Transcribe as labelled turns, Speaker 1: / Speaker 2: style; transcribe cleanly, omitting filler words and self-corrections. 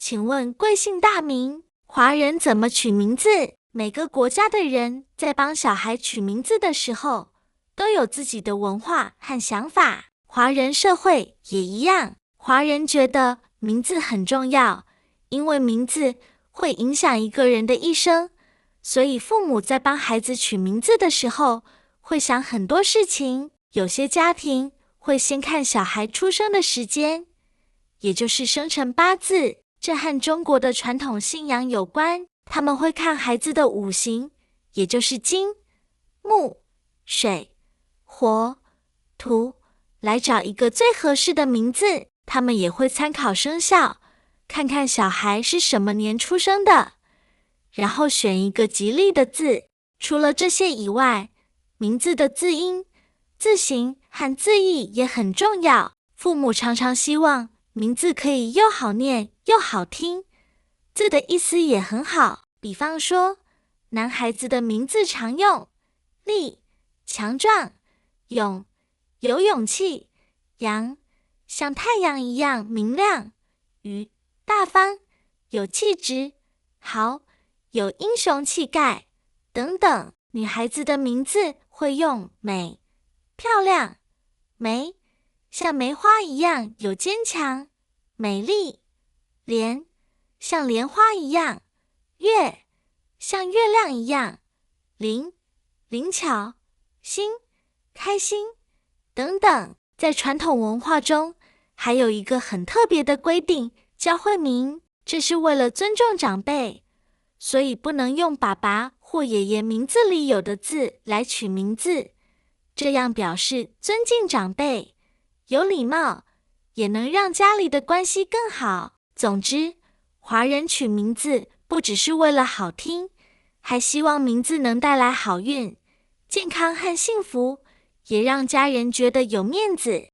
Speaker 1: 请问贵姓大名？华人怎么取名字？每个国家的人在帮小孩取名字的时候，都有自己的文化和想法。华人社会也一样，华人觉得名字很重要，因为名字会影响一个人的一生，所以父母在帮孩子取名字的时候，会想很多事情。有些家庭会先看小孩出生的时间，也就是生辰八字，这和中国的传统信仰有关。他们会看孩子的五行，也就是金、木、水、火、土，来找一个最合适的名字。他们也会参考生肖，看看小孩是什么年出生的，然后选一个吉利的字。除了这些以外，名字的字音、字形和字义也很重要。父母常常希望名字可以又好念又好听，字的意思也很好。比方说，男孩子的名字常用力、强壮；勇、有勇气；阳、像太阳一样明亮；鱼、大方、有气质；豪、有英雄气概等等。女孩子的名字会用美、漂亮；梅，像梅花一样有坚强、美丽；莲，像莲花一样；月，像月亮一样；灵，灵巧；心，开心等等。在传统文化中，还有一个很特别的规定，叫会名。这是为了尊重长辈，所以不能用爸爸或爷爷名字里有的字来取名字，这样表示尊敬长辈，有礼貌，也能让家里的关系更好。总之，华人取名字不只是为了好听，还希望名字能带来好运、健康和幸福，也让家人觉得有面子。